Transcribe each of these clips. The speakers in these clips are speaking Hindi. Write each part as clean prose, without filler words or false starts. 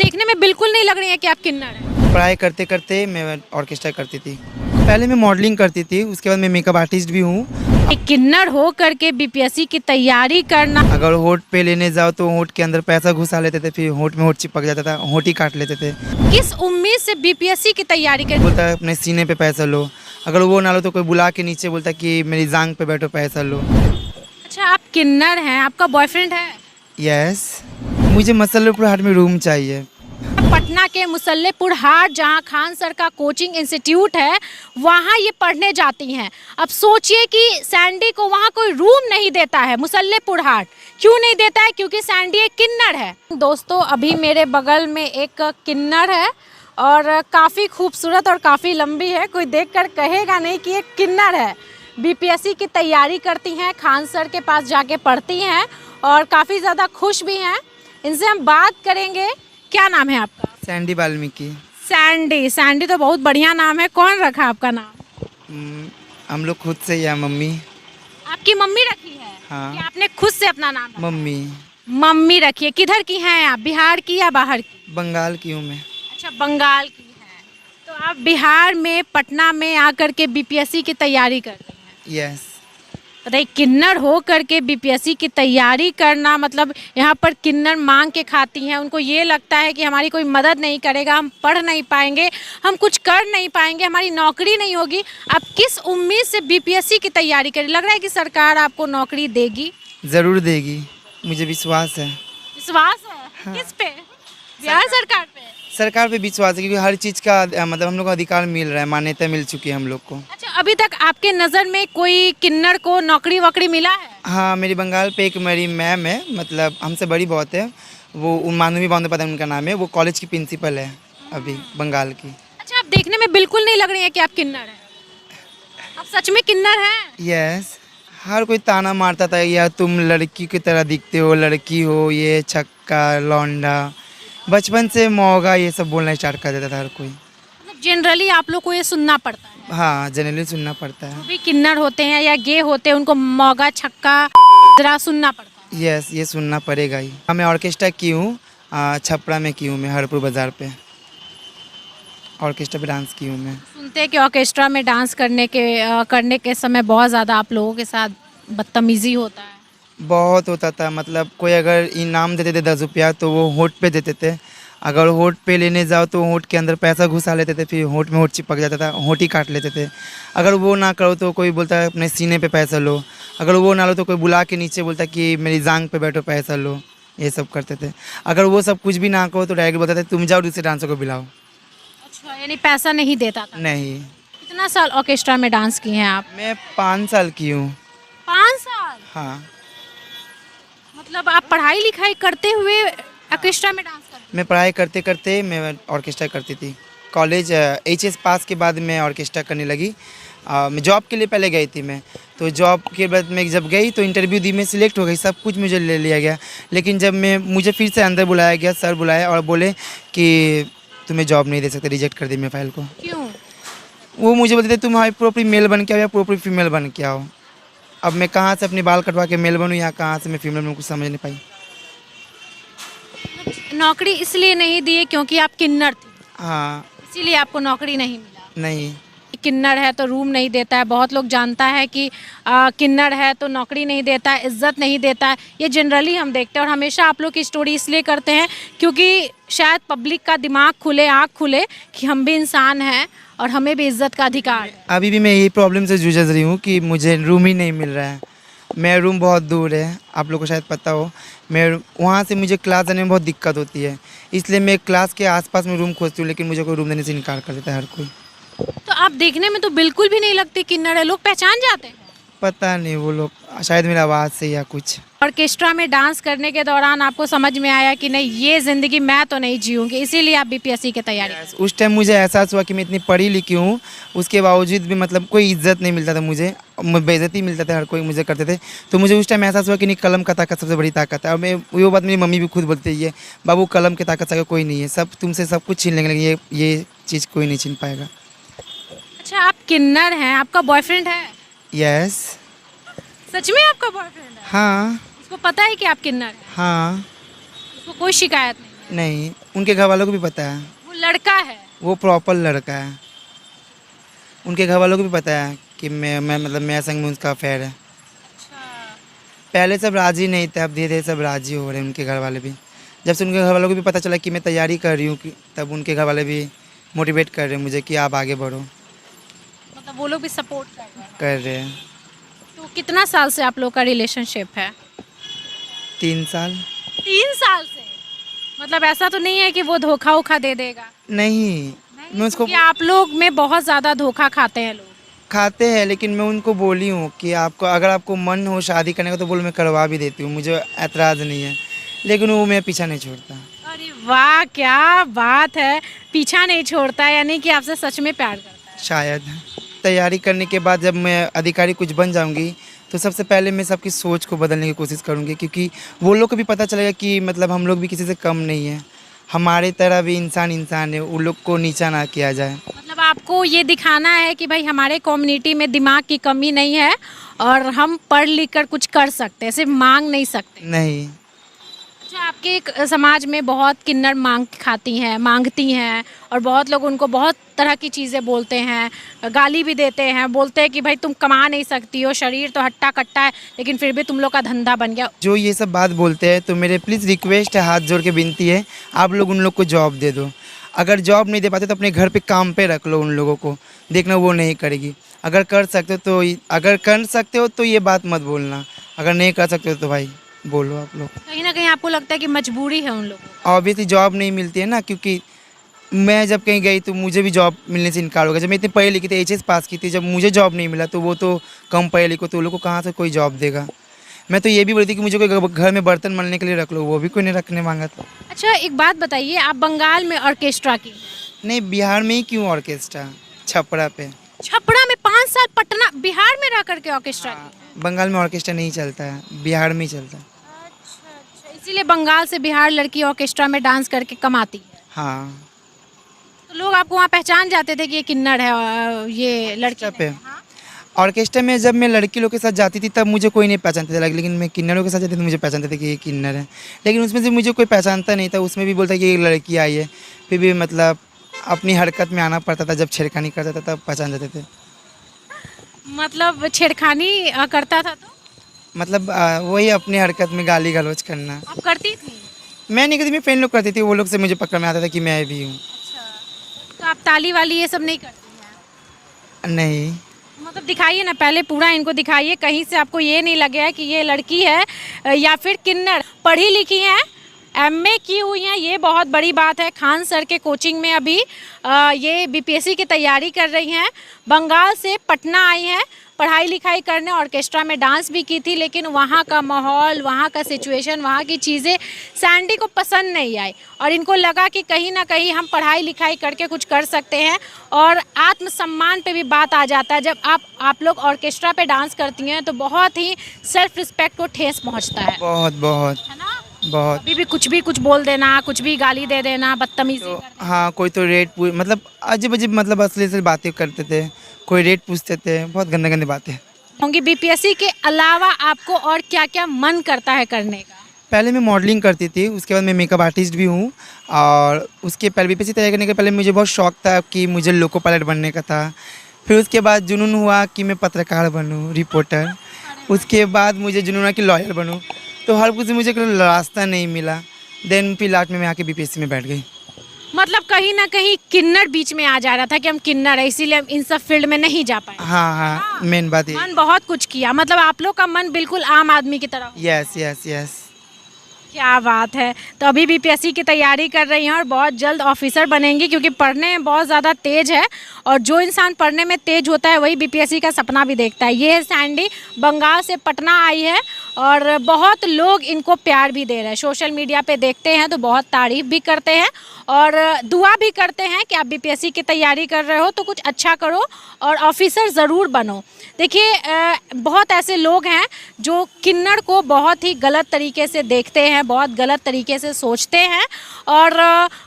देखने में बिल्कुल नहीं लग रही है कि आप किन्नर हैं। पढ़ाई करते करते मैं ऑर्केस्ट्रा करती थी। पहले मैं मॉडलिंग करती थी, उसके बाद मैं मेकअप आर्टिस्ट भी हूँ। एक किन्नर हो करके बीपीएससी की तैयारी करना। अगर होठ पे लेने जाओ तो होठ के अंदर पैसा घुसा लेते थे, फिर होठ में होठ चिपक जाता था, होठ ही काट लेते थे। किस उम्मीद से बीपीएससी की तैयारी कर। बोलता है अपने सीने पे पैसा लो, अगर वो ना लो तो कोई बुला के नीचे बोलता कि मेरी जांग पे बैठो पैसा लो। अच्छा, आप किन्नर हैं, आपका बॉयफ्रेंड है? यस, मुझे मसल्लपुर हाट में रूम चाहिए। पटना के मुसल्लेपुर हाट, जहां खान सर का कोचिंग इंस्टीट्यूट है, वहां ये पढ़ने जाती हैं। अब सोचिए कि सैंडी को वहां कोई रूम नहीं देता है। मुसल्लेपुर हाट क्यों नहीं देता है? क्योंकि सैंडी एक किन्नर है। दोस्तों, अभी मेरे बगल में एक किन्नर है और काफ़ी खूबसूरत और काफ़ी लंबी है। कोई देखकर कहेगा नहीं कि एक किन्नर है। बीपीएससी की तैयारी करती हैं, खान सर के पास जाके पढ़ती हैं और काफ़ी ज़्यादा खुश भी हैं। इनसे हम बात करेंगे। क्या नाम है आपका? सैंडी वाल्मीकि। सैंडी। सैंडी तो बहुत बढ़िया नाम है। कौन रखा आपका नाम? हम लोग खुद से या मम्मी। आपकी मम्मी रखी है? हाँ। कि आपने खुद से अपना नाम रखा? मम्मी। मम्मी रखी है। किधर की हैं आप? बिहार की या बाहर की? बंगाल की हूँ मैं। अच्छा, बंगाल की हैं। तो आप बिहार में पटना में आकर के बीपीएससी की तैयारी कर रही हैं। यस। बताइए, किन्नर हो करके बीपीएससी की तैयारी करना, मतलब यहाँ पर किन्नर मांग के खाती हैं। उनको ये लगता है कि हमारी कोई मदद नहीं करेगा, हम पढ़ नहीं पाएंगे, हम कुछ कर नहीं पाएंगे, हमारी नौकरी नहीं होगी। आप किस उम्मीद से बीपीएससी की तैयारी करें? लग रहा है कि सरकार आपको नौकरी देगी? ज़रूर देगी, मुझे विश्वास है। विश्वास है? हाँ। किस पे? बिहार सरकार पे? सरकार पे विश्वास है, क्योंकि हर चीज़ का मतलब हम लोग को अधिकार मिल रहा है, मान्यता मिल चुकी है हम लोग को। अच्छा, अभी तक आपके नज़र में कोई किन्नर को नौकरी वोकरी मिला है? हाँ, मेरी बंगाल पे एक मेरी मैम है, मतलब हमसे बड़ी बहुत है, वो मानवी बंदोपाध्याय उनका नाम है, वो कॉलेज की प्रिंसिपल है अभी बंगाल की। अच्छा, आप देखने में बिल्कुल नहीं लग रही है कि आप किन्नर हैं। आप सच में किन्नर हैं? यस। हर कोई ताना मारता था, या तुम लड़की की तरह दिखते हो, लड़की हो, ये छक्का लौंडा, बचपन से मौगा ये सब बोलना स्टार्ट कर देता था हर कोई। मतलब जनरली आप लोग को ये सुनना पड़ता है? हाँ, जनरली सुनना पड़ता है। जो भी किन्नर होते हैं या गे होते हैं, उनको मौगा छक्का जरा सुनना पड़ता है। यस, ये सुनना पड़ेगा ही। हाँ, मैं ऑर्केस्ट्रा की हूँ, छपरा में की हूँ मैं, हरपुर बाज़ार पे ऑर्केस्ट्रा पे डांस की हूँ मैं। सुनते हैं कि ऑर्केस्ट्रा में डांस करने के समय बहुत ज़्यादा आप लोगों के साथ बदतमीजी होता है। बहुत होता था, मतलब कोई अगर इनाम देते थे 10 रुपया तो वो होठ पे देते थे, अगर होठ पे लेने जाओ तो होठ के अंदर पैसा घुसा लेते थे, फिर होठ में होठ चिपक जाता था, होठ ही काट लेते थे। अगर वो ना करो तो कोई बोलता है अपने सीने पे पैसा लो, अगर वो ना लो तो कोई बुला के नीचे बोलता कि मेरी जांग पे बैठो पैसा लो। ये सब करते थे। अगर वो सब कुछ भी ना कहो तो डायरेक्ट बोलते थे तुम जाओ दूसरे डांसर को बुलाओ। अच्छा, यानी पैसा नहीं देता था? नहीं। कितना साल ऑर्केस्ट्रा में डांस किए हैं आप? मैं 5 साल की हूँ। 5 साल? हाँ। मतलब आप पढ़ाई लिखाई करते हुए ऑर्केस्ट्रा में डांस करते? मैं पढ़ाई करते करते मैं ऑर्केस्ट्रा करती थी। कॉलेज एचएस पास के बाद मैं ऑर्केस्ट्रा करने लगी। मैं जॉब के लिए पहले गई थी मैं, तो जॉब के बाद मैं जब गई तो इंटरव्यू दी, मैं सिलेक्ट हो गई, सब कुछ मुझे ले लिया गया। लेकिन जब मुझे फिर से अंदर बुलाया गया, सर बुलाया और बोले कि तुम्हें जॉब नहीं दे सकते, रिजेक्ट कर दी मैं फाइल को। क्यों? वो मुझे बोलते थे तुम हमारी प्रॉपरली मेल बन के आओ या प्रॉपरली फीमेल बन के आओ। अब मैं कहाँ से अपने बाल कटवा के मेल बनूँ या कहाँ से मैं फीमेल बनूँ, कुछ समझ नहीं पाई। नौकरी इसलिए नहीं दी क्योंकि आप किन्नर थी? हाँ। इसीलिए आपको नौकरी नहीं मिला? नहीं। किन्नर है तो रूम नहीं देता है। बहुत लोग जानता है कि किन्नर है तो नौकरी नहीं देता है, इज्जत नहीं देता है। ये जनरली हम देखते हैं और हमेशा आप लोग की स्टोरी इसलिए करते हैं क्योंकि शायद पब्लिक का दिमाग खुले, आँख खुले कि हम भी इंसान हैं और हमें भी इज्जत का अधिकार है। अभी भी मैं यही प्रॉब्लम से जूझ रही हूँ कि मुझे रूम ही नहीं मिल रहा है। मेरा रूम बहुत दूर है, आप लोग को शायद पता हो। मैं वहाँ से मुझे क्लास जाने में बहुत दिक्कत होती है, इसलिए मैं क्लास के आसपास में रूम खोजती हूँ, लेकिन मुझे कोई रूम देने से इनकार कर देता है हर कोई। तो आप देखने में तो बिल्कुल भी नहीं लगते किन्नर है। लोग पहचान जाते हैं? पता नहीं, वो लोग शायद मेरी आवाज़ से या कुछ। ऑर्केस्ट्रा में डांस करने के दौरान आपको समझ में आया कि नहीं, ये ज़िंदगी मैं तो नहीं जीऊँगी, इसीलिए आप बीपीएससी की तैयारी कर? उस टाइम मुझे एहसास हुआ कि मैं इतनी पढ़ी लिखी हूँ, उसके बावजूद भी मतलब कोई इज्जत नहीं मिलता था मुझे, बेइज्जती मिलता था, हर कोई मुझे करते थे। तो मुझे उस टाइम एहसास हुआ कि नहीं, कलम का ताकत सबसे बड़ी ताकत है। और मैं वो बात मेरी मम्मी भी खुद बोलती है, बाबू कलम की ताकत से कोई नहीं है, सब तुमसे सब कुछ छीन लेंगे, लेकिन ये चीज़ कोई नहीं छीन पाएगा। अच्छा, आप किन्नर हैं, आपका बॉयफ्रेंड है? यस। सच में आपका बॉयफ्रेंड है? हाँ। उसको पता है कि आप किन्नर हैं? हाँ। उसको कोई शिकायत नहीं? नहीं, उनके घर वालों को भी पता है, वो लड़का है। वो प्रॉपर लड़का है। उनके घर वालों को भी पता है कि मैं मतलब मेरा संग में उसका अफेयर है। पहले सब राजी नहीं थे, अब धीरे धीरे सब राजी हो रहे हैं उनके घर वाले भी। जब से उनके घर वालों को भी पता चला कि मैं तैयारी कर रही हूँ कि तब उनके घर वाले भी मोटिवेट कर रहे हैं मुझे कि आप आगे बढ़ो। मतलब वो लोग भी सपोर्ट कर रहे हैं। तो कितना साल से आप लोग का रिलेशनशिप है? 3 साल। 3 साल से? मतलब ऐसा तो नहीं है कि वो धोखा उखा दे देगा? नहीं, मैं उसको क्योंकि आप लोग में बहुत ज़्यादा धोखा खाते हैं लोग। खाते हैं, लेकिन मैं उनको बोली हूँ कि आपको अगर आपको मन हो शादी करने का तो बोलो, मैं करवा भी देती हूँ, मुझे ऐतराज़ नहीं है। लेकिन वो मेरा पीछा नहीं छोड़ता। अरे वाह, क्या बात है, पीछा नहीं छोड़ता है, यानी कि आपसे सच में प्यार करता है। शायद तैयारी करने के बाद जब मैं अधिकारी कुछ बन जाऊंगी तो सबसे पहले मैं सबकी सोच को बदलने की कोशिश करूंगी, क्योंकि वो लोग को भी पता चलेगा कि मतलब हम लोग भी किसी से कम नहीं है, हमारे तरह भी इंसान है, उन लोग को नीचा ना किया जाए। मतलब आपको ये दिखाना है कि भाई हमारे कम्युनिटी में दिमाग की कमी नहीं है और हम पढ़ लिख कर कुछ कर सकते हैं, सिर्फ मांग नहीं सकते। नहीं, अच्छा, आपके एक समाज में बहुत किन्नर मांगती हैं और बहुत लोग उनको बहुत तरह की चीज़ें बोलते हैं, गाली भी देते हैं, बोलते हैं कि भाई तुम कमा नहीं सकती हो, शरीर तो हट्टा कट्टा है, लेकिन फिर भी तुम लोग का धंधा बन गया। जो ये सब बात बोलते हैं तो मेरे प्लीज़ रिक्वेस्ट है, हाथ जोड़ के विनती है, आप लोग उन लोग को जॉब दे दो। अगर जॉब नहीं दे पाते तो अपने घर पे काम पे रख लो उन लोगों को, देखना वो नहीं करेगी। अगर कर सकते हो तो ये बात मत बोलना, अगर नहीं कर सकते हो तो भाई बोलो आप लोग। कहीं ना कहीं आपको लगता है कि मजबूरी है उन लोगों को? ऑब्वियसली जॉब नहीं मिलती है ना, क्योंकि मैं जब कहीं गई तो मुझे भी जॉब मिलने से इनकार हो गया। जब मैं इतनी पढ़ी लिखी थी, HS पास की थी, जब मुझे जॉब नहीं मिला तो वो तो कम पढ़े लिखो, तो उन लोग को कहाँ से कोई जॉब देगा। मैं तो ये भी बोली थी कि मुझे कोई घर में बर्तन मलने के लिए रख लो, वो भी कोई नहीं रखने मांगा था। अच्छा, एक बात बताइए, आप बंगाल में ऑर्केस्ट्रा की? नहीं, बिहार में ही क्यों ऑर्केस्ट्रा, छपरा पे। छपरा में 5 साल, पटना बिहार में रह करके ऑर्केस्ट्रा की? बंगाल में ऑर्केस्ट्रा नहीं चलता है, बिहार में ही चलता है। अच्छा, इसीलिए बंगाल से बिहार लड़की ऑर्केस्ट्रा में डांस करके कमाती है। हाँ, तो लोग आपको वहाँ पहचान जाते थे कि ये किन्नर है, ये लड़की पे नहीं है। हाँ? ऑर्केस्ट्रा में जब मैं लड़की लोग के साथ जाती थी तब मुझे कोई नहीं पहचानता था, लेकिन मैं किन्नरों के साथ जाती थी तो मुझे पहचानते थे कि ये किन्नर है। लेकिन उसमें से मुझे कोई पहचानता नहीं था, उसमें भी बोलता कि ये लड़की आई है, फिर भी मतलब अपनी हरकत में आना पड़ता था, जब छेड़खानी करता था तब पहचान जाते थे। मतलब छेड़खानी करता था तो मतलब वही अपनी हरकत में गाली गलौज करना। आप करती थी? मैं नहीं करती, मेरी फ्रेंड लोग करती थी, वो लोग से मुझे पकड़ में आता था कि मैं भी हूँ। तो आप ताली वाली ये सब नहीं करती हैं? नहीं, मतलब दिखाइए ना, पहले पूरा इनको दिखाइए, कहीं से आपको ये नहीं लगे कि ये लड़की है या फिर किन्नर। पढ़ी लिखी हैं, MA की हुई हैं, ये बहुत बड़ी बात है। खान सर के कोचिंग में अभी ये BPSC की तैयारी कर रही हैं। बंगाल से पटना आई हैं पढ़ाई लिखाई करने, ऑर्केस्ट्रा में डांस भी की थी, लेकिन वहाँ का माहौल, वहाँ का सिचुएशन, वहाँ की चीज़ें सैंडी को पसंद नहीं आई और इनको लगा कि कहीं ना कहीं हम पढ़ाई लिखाई करके कुछ कर सकते हैं। और आत्मसम्मान पे भी बात आ जाता है, जब आप लोग ऑर्केस्ट्रा पे डांस करती हैं तो बहुत ही सेल्फ रिस्पेक्ट को ठेस पहुँचता है। बहुत बहुत है ना? बहुत। अभी भी कुछ बोल देना, कुछ भी गाली दे देना, बदतमीजी तो कर देना। हाँ, कोई तो रेट मतलब अजीब अजीब मतलब असली से बातें करते थे, कोई रेट पूछते थे, बहुत गंदे गंदे बातें होंगी। BPSC के अलावा आपको और क्या क्या मन करता है करने का? पहले मैं मॉडलिंग करती थी, उसके बाद मैं मेकअप आर्टिस्ट भी हूँ, और उसके पहले BPSC तैयारी करने के पहले मुझे बहुत शौक था कि मुझे लोको पायलट बनने का था। फिर उसके बाद जुनून हुआ कि मैं पत्रकार बनूँ, रिपोर्टर। उसके बाद मुझे जुनून हुआ कि लॉयर बनूँ, तो हर कुछ मुझे कोई रास्ता नहीं मिला। देन फिर लास्ट में मैं आके BPSC में बैठ गई। मतलब कहीं ना कहीं किन्नर बीच में आ जा रहा था कि हम किन्नर है, इसीलिए हम इन सब फील्ड में नहीं जा पाए। हाँ, मेन बात ये। मन बहुत कुछ किया, मतलब आप लोग का मन बिल्कुल आम आदमी की तरह हो। Yes yes yes. क्या बात है। तो अभी BPSC की तैयारी कर रही हैं और बहुत जल्द ऑफिसर बनेंगी, क्योंकि पढ़ने में बहुत ज़्यादा तेज है और जो इंसान पढ़ने में तेज होता है वही BPSC का सपना भी देखता है। ये है सैंडी, बंगाल से पटना आई है और बहुत लोग इनको प्यार भी दे रहे हैं। सोशल मीडिया पे देखते हैं तो बहुत तारीफ़ भी करते हैं और दुआ भी करते हैं कि आप BPSC की तैयारी कर रहे हो तो कुछ अच्छा करो और ऑफिसर ज़रूर बनो। देखिए, बहुत ऐसे लोग हैं जो किन्नर को बहुत ही गलत तरीके से देखते हैं, बहुत गलत तरीके से सोचते हैं और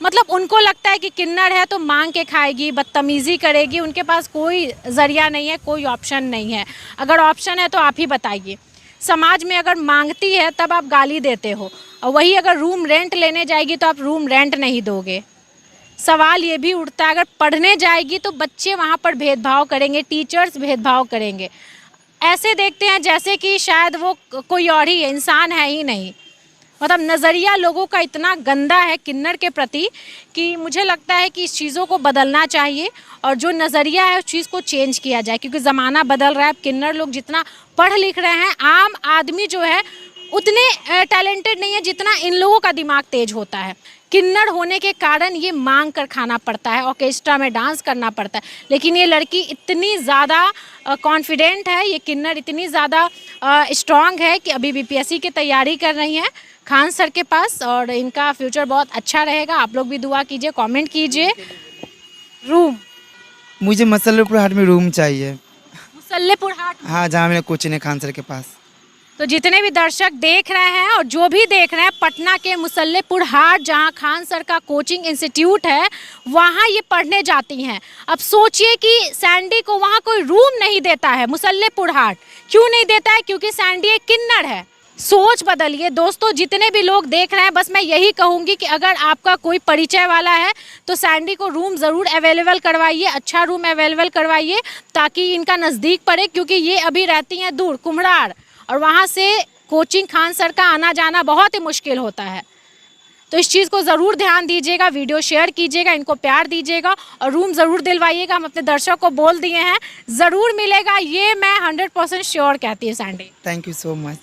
मतलब उनको लगता है कि किन्नर है तो मांग के खाएगी, बदतमीज़ी करेगी, उनके पास कोई ज़रिया नहीं है, कोई ऑप्शन नहीं है। अगर ऑप्शन है तो आप ही बताइए। समाज में अगर मांगती है तब आप गाली देते हो और वही अगर रूम रेंट लेने जाएगी तो आप रूम रेंट नहीं दोगे। सवाल ये भी उठता है अगर पढ़ने जाएगी तो बच्चे वहाँ पर भेदभाव करेंगे, टीचर्स भेदभाव करेंगे, ऐसे देखते हैं जैसे कि शायद वो कोई और ही इंसान है ही नहीं। मतलब नज़रिया लोगों का इतना गंदा है किन्नर के प्रति कि मुझे लगता है कि इस चीज़ों को बदलना चाहिए और जो नज़रिया है उस चीज़ को चेंज किया जाए, क्योंकि ज़माना बदल रहा है। अब किन्नर लोग जितना पढ़ लिख रहे हैं, आम आदमी जो है उतने टैलेंटेड नहीं है जितना इन लोगों का दिमाग तेज होता है। किन्नर होने के कारण ये मांग कर खाना पड़ता है, ऑर्केस्ट्रा में डांस करना पड़ता है, लेकिन ये लड़की इतनी ज़्यादा कॉन्फिडेंट है, ये किन्नर इतनी ज़्यादा स्ट्रांग है कि अभी बीपीएससी की तैयारी कर रही है खान सर के पास और इनका फ्यूचर बहुत अच्छा रहेगा। आप लोग भी दुआ कीजिए, कमेंट कीजिए। रूम मुझे मुसल्लेपुर हाट में रूम चाहिए। मुसल्लेपुर हाट, हाँ, जहाँ मैंने कोचिंग है खान सर के पास। तो जितने भी दर्शक देख रहे हैं और जो भी देख रहे हैं, पटना के मुसल्लेपुर हाट जहां खान सर का कोचिंग इंस्टीट्यूट है, वहां ये पढ़ने जाती हैं। अब सोचिए कि सैंडी को वहां कोई रूम नहीं देता है। मुसल्लेपुर हाट क्यों नहीं देता है? क्योंकि सैंडी एक किन्नर है। सोच बदलिए दोस्तों, जितने भी लोग देख रहे हैं, बस मैं यही कहूँगी कि अगर आपका कोई परिचय वाला है तो सैंडी को रूम ज़रूर अवेलेबल करवाइए, अच्छा रूम अवेलेबल करवाइए ताकि इनका नज़दीक पड़े, क्योंकि ये अभी रहती हैं दूर कुम्हरार और वहाँ से कोचिंग खान सर का आना जाना बहुत ही मुश्किल होता है। तो इस चीज़ को ज़रूर ध्यान दीजिएगा, वीडियो शेयर कीजिएगा, इनको प्यार दीजिएगा और रूम ज़रूर दिलवाइएगा। हम अपने दर्शक को बोल दिए हैं, ज़रूर मिलेगा, ये मैं 100% श्योर कहती हूँ Sandy. Thank you so much.